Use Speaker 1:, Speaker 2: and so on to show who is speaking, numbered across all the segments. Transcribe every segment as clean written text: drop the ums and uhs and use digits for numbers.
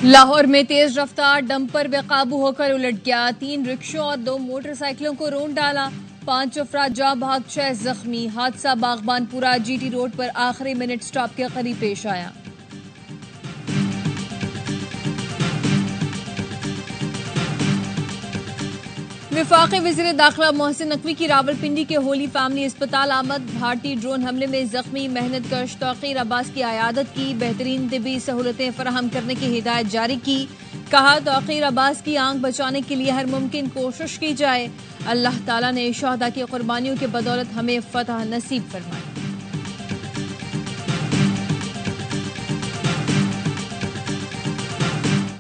Speaker 1: लाहौर में तेज रफ्तार डंपर बेकाबू होकर उलट गया। 3 रिक्शों और 2 मोटरसाइकिलों को रौंद डाला। 5 अफराद जाँ भाग, 6 जख्मी। हादसा बागबानपुरा GT रोड पर आखिरी मिनट स्टॉप के करीब पेश आया। वफाकी वज़ीर दाखिला मोहसिन नकवी की रावलपिंडी के होली फैमिली अस्पताल आमद। भारतीय ड्रोन हमले में जख्मी मेहनतकश तौकीर अब्बास की अयादत की। बेहतरीन तिबी सहूलतें फराहम करने की हिदायत जारी की। कहा, तौकीर अब्बास की आंख बचाने के लिए हर मुमकिन कोशिश की जाए। अल्लाह ताला ने शहदा की कुर्बानियों की बदौलत हमें फतह नसीब फरमाई।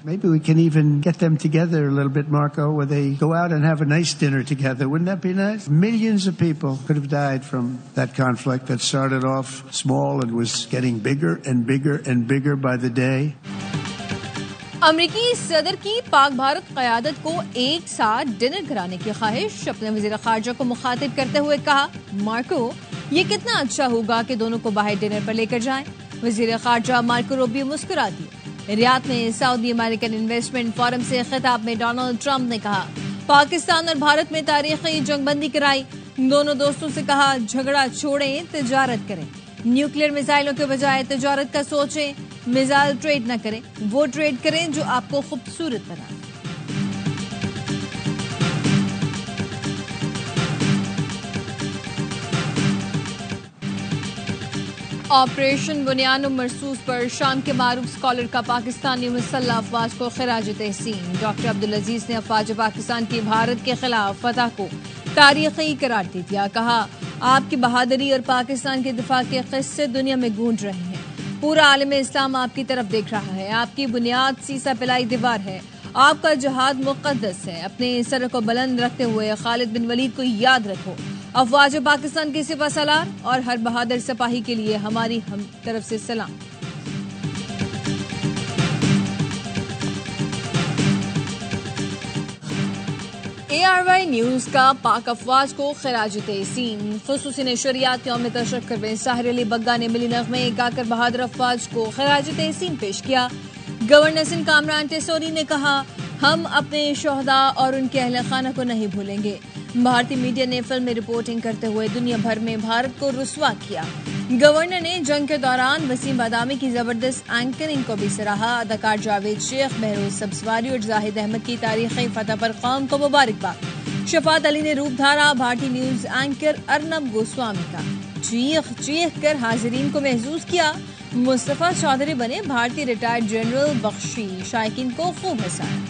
Speaker 2: Maybe we can even get them together a little bit, Marco, where they go out and have a nice dinner together. Wouldn't that be nice? Millions of people could have died from that conflict that started off small and was getting bigger and bigger and bigger by the day.
Speaker 1: अमरीकी सदर की पाक भारत क़यादत को एक साथ dinner कराने की ख्वाहिश। अपने वज़ीर ख़ारजा को मुखातिब करते हुए कहा, मार्को, ये कितना अच्छा होगा कि दोनों को बाहर डिनर पर लेकर जाएं। वज़ीर ख़ारजा मार्को रूबियो मुस्कुरा दिए। रियाद में सऊदी अमेरिकन इन्वेस्टमेंट फोरम से खिताब में डोनाल्ड ट्रंप ने कहा, पाकिस्तान और भारत में तारीखी जंगबंदी कराई। दोनों दोस्तों से कहा, झगड़ा छोड़ें, तिजारत करें। न्यूक्लियर मिसाइलों के बजाय तिजारत का सोचें। मिसाइल ट्रेड न करें, वो ट्रेड करें जो आपको खूबसूरत बनाए। ऑपरेशन बुनियान मरसूस पर शाम के मारूफ स्कॉलर का पाकिस्तानी मुसल्लह अफवाज को खिराज तहसीन। डॉक्टर अब्दुल अजीज ने अफवाज पाकिस्तान की भारत के खिलाफ फतह को तारीखी करार दे दिया। कहा, आपकी बहादुरी और पाकिस्तान के दिफा के किस्से दुनिया में गूंज रहे हैं। पूरा आलम इस्लाम आपकी तरफ देख रहा है। आपकी बुनियाद सीसा पिलाई दीवार है। आपका जहाद मुक़द्दस है। अपने सर को बुलंद रखते हुए खालिद बिन वलीद को याद रखो। अफवाज पाकिस्तान के सिपा सलार और हर बहादुर सिपाही के लिए हमारी हम तरफ से सलाम। ARY न्यूज का पाक अफवाज को खिराज तहसीन। खुसूसी नशरियात यौम तशक्कुर में साहिर अली बग्गा ने मिली नग़मे गाकर बहादुर अफवाज को खिराज तहसीन पेश किया। गवर्नर सिंध कामरान टेसोरी ने कहा, हम अपने शोहदा और उनके अहले खाना को नहीं भूलेंगे। भारतीय मीडिया ने फिल्म में रिपोर्टिंग करते हुए दुनिया भर में भारत को रुस्वा किया। गवर्नर ने जंग के दौरान वसीम बादामी की जबरदस्त एंकरिंग को भी सराहा। अदाकार जावेद शेख, बहरोज सब्जवारी और जाहिद अहमद की तारीखी फतह पर कौम को मुबारकबाद। शफात अली ने रूप धारा भारतीय न्यूज एंकर अर्नब गोस्वामी का। चीख चीख कर हाजिरीन को महसूस किया। मुस्तफा चौधरी बने भारतीय रिटायर्ड जनरल। बख्शी शायकीन को खूब हंसाया।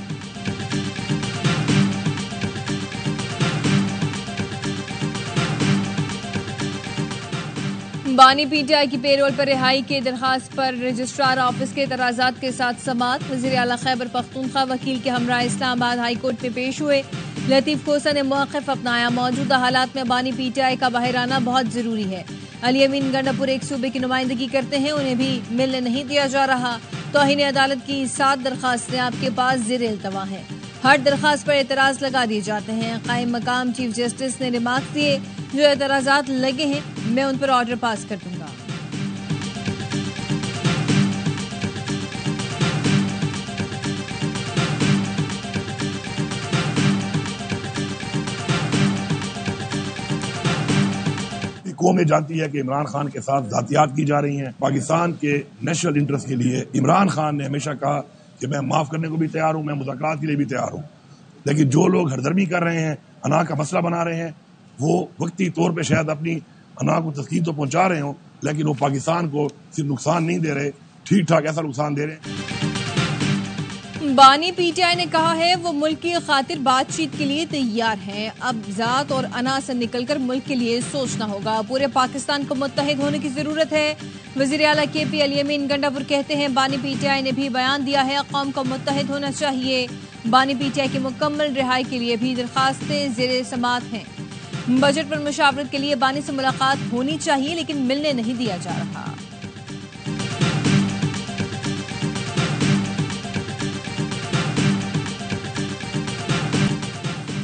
Speaker 1: बानी PTI की पेरोल पर रिहाई के दरखास्त पर रजिस्ट्रार ऑफिस के एतराजात के साथ समाअत। वज़ीर आला खैबर पख्तूनख्वा वकील के हमरा इस्लामाबाद हाई कोर्ट में पेश हुए। लतीफ खोसा ने मौक़िफ़ अपनाया। मौजूदा हालात में बानी PTI का बाहर आना बहुत जरूरी है। अली अमीन गंडापुर एक सूबे की नुमाइंदगी करते हैं, उन्हें भी मिलने नहीं दिया जा रहा। तौहीन अदालत की 7 दरखास्तें आपके पास ज़ेर इल्तवा हैं। हर दरखास्त पर एतराज लगा दिए जाते हैं। कायम मकाम चीफ जस्टिस ने रिमार्क दिए, जो एतराजात लगे हैं मैं उन पर ऑर्डर पास कर दूंगा।
Speaker 3: कौम जानती है कि इमरान खान के साथ जातियात की जा रही हैं। पाकिस्तान के नेशनल इंटरेस्ट के लिए इमरान खान ने हमेशा कहा कि मैं माफ करने को भी तैयार हूं, मैं मुज़ाकरात के लिए भी तैयार हूं। लेकिन जो लोग हरदर्मी कर रहे हैं, अना का मसला बना रहे हैं, वो वक्ती तौर पे शायद अपनी अना को तस्कीन तो पहुंचा रहे हो, लेकिन वो पाकिस्तान को सिर्फ नुकसान नहीं दे रहे, ठीक ठाक ऐसा नुकसान दे रहे हैं।
Speaker 1: बानी PTI ने कहा है वो मुल्क की खातिर बातचीत के लिए तैयार हैं। अब जात और अना से निकलकर मुल्क के लिए सोचना होगा। पूरे पाकिस्तान को मुत्तहिद होने की जरूरत है। वज़ीर आला KP अली अमीन गंडापुर कहते हैं, बानी PTI ने भी बयान दिया है, कौम को मुत्तहिद होना चाहिए। बानी PTI की मुकम्मल रिहाई के लिए भी दरखास्तें ज़ेर समाअत हैं। बजट पर मुशावरत के लिए बानी से मुलाकात होनी चाहिए, लेकिन मिलने नहीं दिया जा रहा।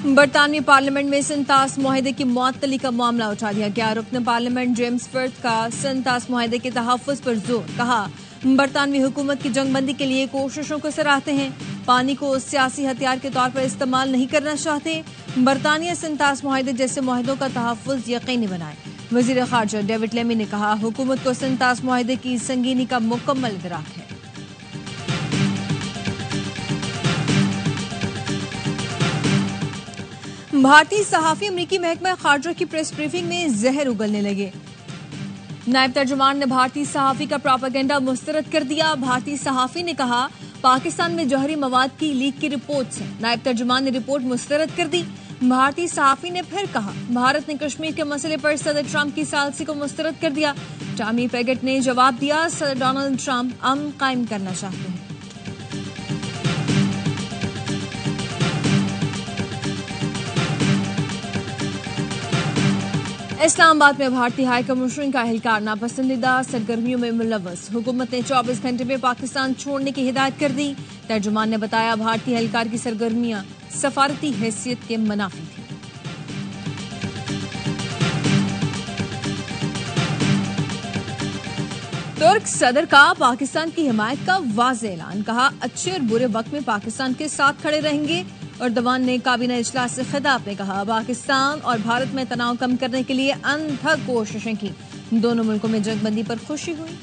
Speaker 1: बरतानवी पार्लियामेंट में सिंतास मुआहदे की मुअत्तली का मामला उठा दिया गया। रुकन पार्लियामेंट जेम्स फर्थ का सिंतास मुआहदे के तहफ़्फ़ुज़ पर जोर। कहा, बरतानवी हुकूमत की जंगबंदी के लिए कोशिशों को सराहते हैं। पानी को सियासी हथियार के तौर पर इस्तेमाल नहीं करना चाहते। बरतानिया सिंतास मुआहदे जैसे मुआहदों का तहफ़्फ़ुज़ यकीनी बनाए। वज़ीर ख़ारजा डेविड लेमी ने कहा, हुकूमत को सिंतास मुआहदे की संगीनी का मुकम्मल इदराक है। भारतीय सहाफ़ी अमरीकी महकमा ख़ारजा की प्रेस ब्रीफिंग में जहर उगलने लगे। नायब तर्जुमान ने भारतीय सहाफ़ी का प्रोपेगेंडा मुस्तरद कर दिया। भारतीय सहाफ़ी ने कहा, पाकिस्तान में जौहरी मवाद की लीक की रिपोर्ट्स हैं। नायब तर्जुमान ने रिपोर्ट मुस्तरद कर दी। भारतीय सहाफ़ी ने फिर कहा, भारत ने कश्मीर के मसले पर सदर ट्रंप की सालसी को मुस्तरद कर दिया। टॉमी पेगेट ने जवाब दिया, सदर डोनाल्ड ट्रंप अमन कायम करना चाहते हैं। इस्लामाबाद में भारतीय हाई कमिश्नर का एहलकार नापसंदीदा सरगर्मियों में मुलव्वस। हुकूमत ने 24 घंटे में पाकिस्तान छोड़ने की हिदायत कर दी। तर्जुमान ने बताया, भारतीय एहलकार की सरगर्मियां सफारती हैसियत के मुनाफी थी। तुर्क सदर का पाकिस्तान की हिमायत का वाज़ेह ऐलान। कहा, अच्छे और बुरे वक्त में पाकिस्तान के साथ खड़े रहेंगे। अर्दवान ने काबीना इजलास से खिताब में कहा, पाकिस्तान और भारत में तनाव कम करने के लिए अनथक कोशिशें की। दोनों मुल्कों में जंगबंदी पर खुशी हुई।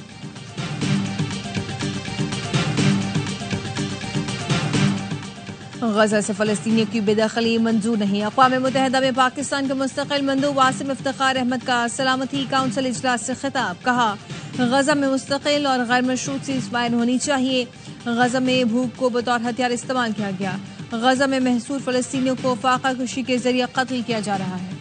Speaker 1: गजा से फलस्तीनियों की बेदखली मंजूर नहीं। अक़वाम मुत्तहिदा में पाकिस्तान के मुस्तकिल मंदूब वासिम इफ्तिखार अहमद का सलामती काउंसिल इजलास से खिताब। कहा, गजा में मुस्तकिल और गैर मशरूत सीज़फायर होनी चाहिए। गजा में भूख को बतौर हथियार इस्तेमाल किया गया। गजा में महसूर फलस्तीनियों को फाका कुशी के जरिए कत्ल किया जा रहा है।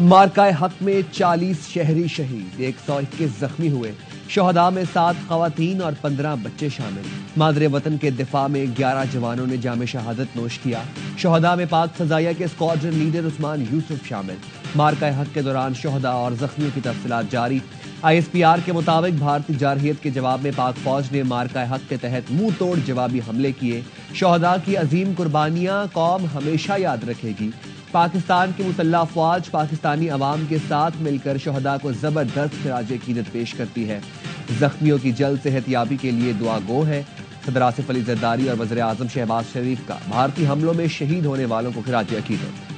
Speaker 4: मार्काए हक में 40 शहरी शहीद, 121 जख्मी हुए। शहदा में 7 खवातीन और 15 बच्चे शामिल। मादरे वतन के दिफा में 11 जवानों ने जामे शहादत नोश किया। शहदा में पाक फजाइया के स्क्वाड्रन लीडर उस्मान यूसुफ शामिल। मार्काए हक के दौरान शहदा और जख्मियों की तफसीलात जारी। ISPR के मुताबिक भारतीय जारहियत के जवाब में पाक फौज ने मार्काए हक के तहत मुंह तोड़ जवाबी हमले किए। शहदा की अजीम कुर्बानियां कौम हमेशा याद रखेगी। पाकिस्तान की मुसल्लह अफवाज पाकिस्तानी अवाम के साथ मिलकर शहदा को जबरदस्त खिराज अकीदत पेश करती है। जख्मियों की जल्द सेहतयाबी के लिए दुआ गो है। सदर आसिफ अली जरदारी और वज़ीर आज़म शहबाज शरीफ का भारतीय हमलों में शहीद होने वालों को खिराज अकीदत।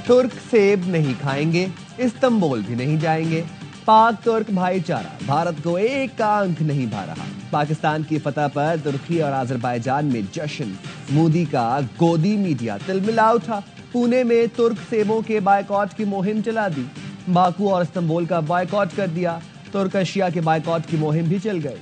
Speaker 4: तुर्क सेब नहीं खाएंगे, इस्तांबुल भी नहीं जाएंगे। पाक तुर्क भाईचारा भारत को एक का अंक नहीं भा रहा। पाकिस्तान की फतह पर तुर्की और आज़रबाईजान में जश्न। मोदी का गोदी मीडिया तिलमिला उठा। पुणे में तुर्क सेबों के बायकॉट की मुहिम चला दी। बाकू और इस्तांबुल का बायकॉट कर दिया। तुर्क अशिया के बायकॉट की मुहिम भी चल गई।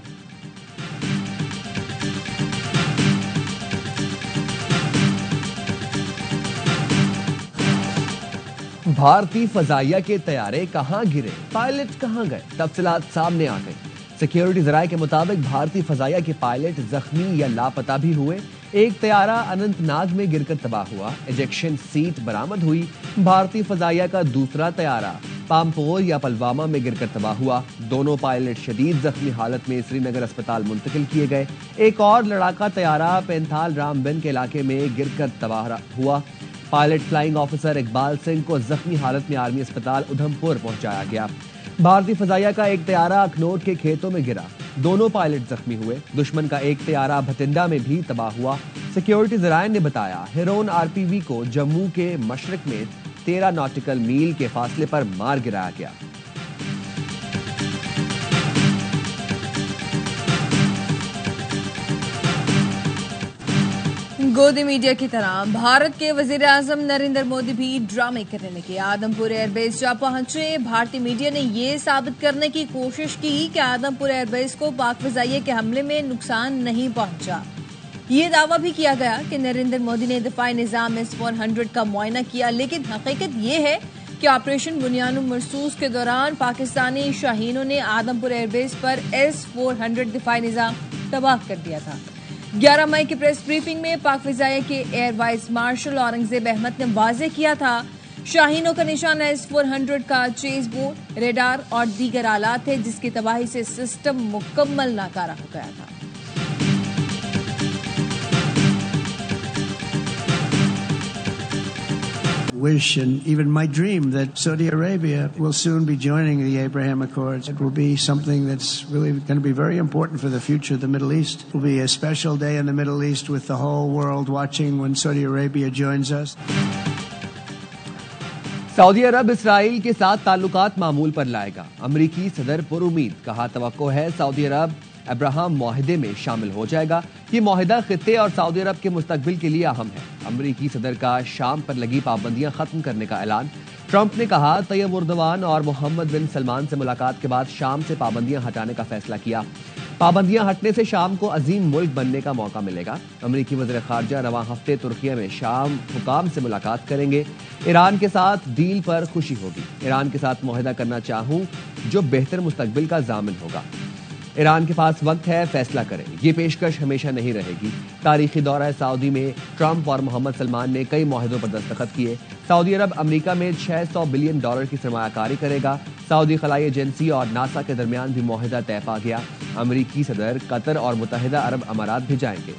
Speaker 4: भारतीय फजाइया के तैयारे कहां गिरे, पायलट कहां गए, तफसीलात सामने आ गई। सिक्योरिटी जराये के मुताबिक भारतीय फजाइया के पायलट जख्मी या लापता भी हुए। एक तैयारा अनंतनाग में गिरकर तबाह हुआ। इजेक्शन सीट बरामद हुई। भारतीय फजाइया का दूसरा तैयारा पामपोर या पुलवामा में गिरकर तबाह हुआ। दोनों पायलट शदीद जख्मी हालत में श्रीनगर अस्पताल मुंतकिल किए गए। एक और लड़ाका तैयारा पैंथाल रामबन के इलाके में गिरकर तबाह हुआ। Pilot flying officer Iqbal Singh को जख्मी हालत में आर्मी अस्पताल उधमपुर पहुंचाया गया। भारतीय फजाइया का एक तैयारा अखनौर के खेतों में गिरा। दोनों पायलट जख्मी हुए। दुश्मन का एक तैयारा भटिंडा में भी तबाह हुआ। सिक्योरिटी जराये ने बताया, हिरोन RPV को जम्मू के मशरक में 13 नॉटिकल मील के फासले पर मार गिराया गया।
Speaker 1: गोदी मीडिया की तरह भारत के वजीर आजम नरेंद्र मोदी भी ड्रामे करने लगे। आदमपुर एयरबेस जा पहुंचे। भारतीय मीडिया ने यह साबित करने की कोशिश की कि आदमपुर एयरबेस को पाक फजाइया के हमले में नुकसान नहीं पहुंचा। ये दावा भी किया गया कि नरेंद्र मोदी ने दिफाई निजाम S-400 का मुआयना किया, लेकिन हकीकत यह है कि ऑपरेशन बुनियाद मरसूस के दौरान पाकिस्तानी शाहीनों ने आदमपुर एयरबेस पर S-400 दिफाई निजाम तबाह कर दिया था। 11 मई की प्रेस ब्रीफिंग में पाक फिजाइया के air vice marshal Aurangzeb Ahmed ने वाजे किया था, शाहीनों का निशाना S-400 का चेज बोट, रेडार और दीगर आलात है, जिसकी तबाही से सिस्टम मुकम्मल नाकारा हो गया था।
Speaker 2: Wish and even my dream that Saudi Arabia will soon be joining the Abraham Accords. It will be something that's really going to be very important for the future of the Middle East. It will be a special day in the Middle East with the whole world watching when Saudi Arabia joins us.
Speaker 4: Saudi Arab Israel के साथ ताल्लुकात मामूल पर लाएगा। अमरीकी सदर पुरुमीद, कहा तवक्को है सऊदी अरब अब्राहम मुआहदे में शामिल हो जाएगा। ये मुआहदा खित्ते और सऊदी अरब के मुस्तकबिल के लिए अहम है। अमरीकी सदर का शाम पर लगी पाबंदियां खत्म करने का ऐलान। ट्रंप ने कहा तैयब उर्दवान और मोहम्मद बिन सलमान से मुलाकात के बाद शाम से पाबंदियां हटाने का फैसला किया। पाबंदियां हटने से शाम को अजीम मुल्क बनने का मौका मिलेगा। अमरीकी वज़ीर ख़ारजा रवां हफ्ते तुर्किया में शाम हुकाम से मुलाकात करेंगे। ईरान के साथ डील पर खुशी होगी। ईरान के साथ मुआहदा करना चाहूं जो बेहतर मुस्तकबिल का ज़ामिन होगा। ईरान के पास वक्त है, फैसला करें। ये पेशकश हमेशा नहीं रहेगी। तारीखी दौरा सऊदी में ट्रंप और मोहम्मद सलमान ने कई मुआहदों पर दस्तखत किए। सऊदी अरब अमेरिका में $600 बिलियन की सरमायाकारी करेगा। सऊदी खलाई एजेंसी और नासा के दरमियान भी मुआहदा तय पा गया। अमरीकी सदर कतर और मुत्तहिदा अरब अमारात भी जाएंगे।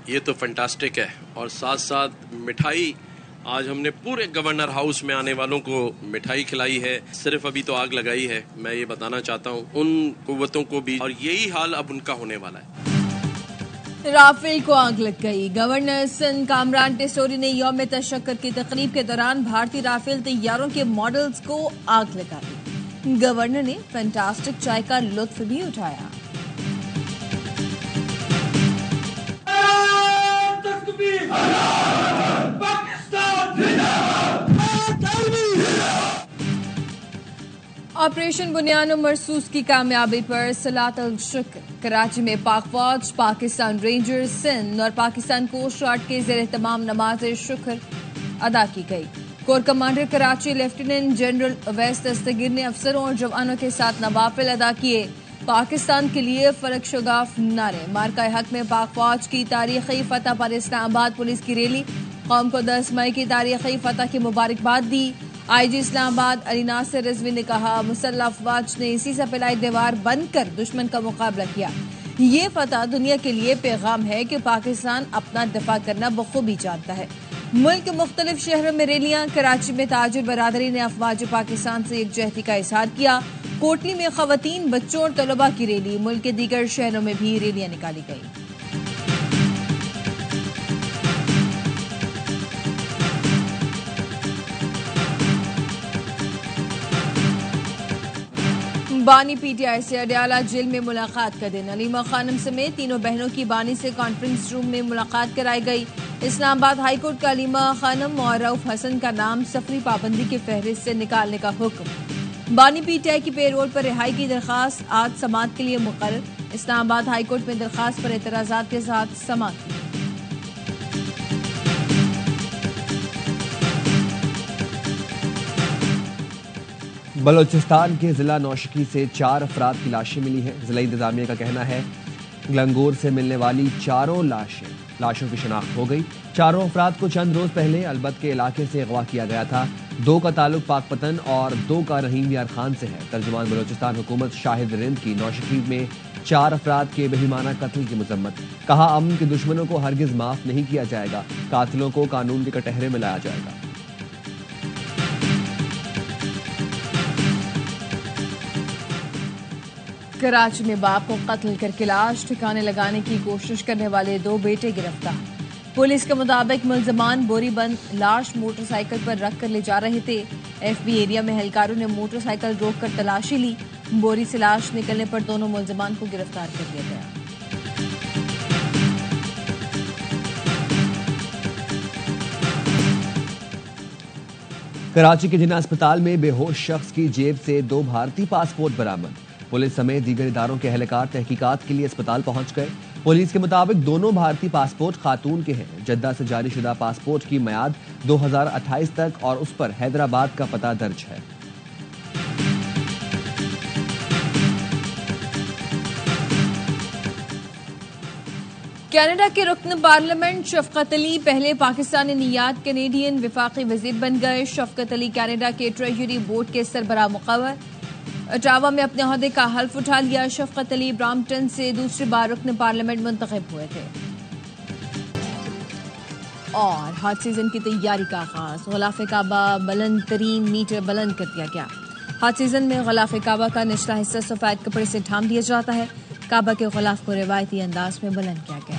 Speaker 5: ये तो फैंटास्टिक है। और साथ साथ मिठाई, आज हमने पूरे गवर्नर हाउस में आने वालों को मिठाई खिलाई है। सिर्फ अभी तो आग लगाई है। मैं ये बताना चाहता हूँ उन कुव्वतों को भी, और यही हाल अब उनका होने वाला है।
Speaker 1: राफेल को आग लग गई। गवर्नर सिंध कामरान टेसोरी ने यौम तशक्कुर की तकरीब के दौरान भारतीय राफेल तैयारों के मॉडल्स को आग लगा दी। गवर्नर ने फैंटास्टिक चाय का लुत्फ भी उठाया। ऑपरेशन बुनियान मरसूस की कामयाबी पर सलात अल शुक्र। कराची में पाक फौज, पाकिस्तान रेंजर्स, सिंध और पाकिस्तान कोस्ट गार्ड के ज़ेर तमाम नमाज शुक्र अदा की गई। Core commander Karachi lieutenant general Awais Dastgir ने अफसरों और जवानों के साथ नवाफिल अदा किए। पाकिस्तान के लिए फलक शगाफ नारे। मार्का हक में पाक फौज की तारीखी फतह पर इस्लामाबाद पुलिस की रैली। कौम को 10 मई की तारीखी फतह की मुबारकबाद दी। आईजी इस्लामाबाद अली नासिर रिजवी ने कहा मुसल्लह अफवाज ने इसी से फैलाई दीवार बनकर दुश्मन का मुकाबला किया। ये फतह दुनिया के लिए पैगाम है कि पाकिस्तान अपना दिफा करना बखूबी जानता है। मुल्क के मुख्तलिफ शहरों में रैलियां। कराची में ताजिर बरादरी ने अफवाज पाकिस्तान से एकजहती का इजहार किया। कोटली में खवातीन, बच्चों और तलबा की रैली। मुल्क के दीगर शहरों में भी रैलियां निकाली गई। बानी पीटीआई से अडयाला जेल में मुलाकात का दिन। अलीमा खानम समेत तीनों बहनों की बानी से कॉन्फ्रेंस रूम में मुलाकात कराई गई। इस्लामाबाद हाईकोर्ट का अलीमा खानम और रऊफ हसन का नाम सफरी पाबंदी की फहरिस्त से निकालने का हुक्म। बानी पीटीआई की पेरोल पर रिहाई की दरखास्त आज समाअत के लिए मुकर्रर। इस्लामाबाद हाईकोर्ट में दरखास्त पर एतराजात के साथ समाअत।
Speaker 4: बलोचिस्तान के जिला नौशकी से 4 अफराद की लाशें मिली हैं। जिला इंतजामिया का कहना है गलंगोर से मिलने वाली 4 लाशों की शिनाख्त हो गई। 4 अफराद को चंद रोज पहले अलबत के इलाके से अगवा किया गया था। 2 का ताल्लुक पाकपतन और 2 का रहीम यार खान से है। तर्जुमान बलोचिस्तान हुकूमत शाहिद रिंद की नौशकी में 4 अफराद के बेईमाना कत्ल की मजम्मत। कहा अमन के दुश्मनों को हरगिज माफ नहीं किया जाएगा। कातिलों को कानून के कटहरे में लाया जाएगा।
Speaker 1: कराची में बाप को कत्ल करके लाश ठिकाने लगाने की कोशिश करने वाले 2 बेटे गिरफ्तार। पुलिस के मुताबिक मुल्जमान बोरीबंद लाश मोटरसाइकिल पर रख कर ले जा रहे थे। एफबी एरिया में एहलकारों ने मोटरसाइकिल रोककर तलाशी ली। बोरी से लाश निकलने पर दोनों मुल्जमान को गिरफ्तार कर लिया गया।
Speaker 4: कराची के जिन्ना अस्पताल में बेहोश शख्स की जेब से 2 भारतीय पासपोर्ट बरामद। पुलिस समेत दीगर इदारों के एहलकार तहकीकात के लिए अस्पताल पहुंच गए। पुलिस के मुताबिक दोनों भारतीय पासपोर्ट खातून के हैं। जद्दा से जारी शुदा पासपोर्ट की मियाद 2028 तक और उस पर हैदराबाद का पता दर्ज है।
Speaker 1: कनाडा के रुकन पार्लियामेंट शफकत अली पहले पाकिस्तानी नियात कैनेडियन विफाकी वजीर बन गए। शफकत अली कनाडा के ट्रेजरी बोर्ड के सरबराह मुकर्रर। ओटावा में अपने ओहदे का हल्फ उठा लिया। शफकत अली ब्राम्पटन से दूसरी बार रुकन पार्लियामेंट मुंतखब हुए थे। और हज सीजन की तैयारी का आगाज। ग़िलाफ़ काबा बुलंद तरीन मीटर बुलंद कर दिया गया। हज सीजन में ग़िलाफ़ काबा का निचला हिस्सा सफेद कपड़े से ढांप दिया जाता है। काबा के ग़िलाफ़ को रिवायती अंदाज में बुलंद किया गया।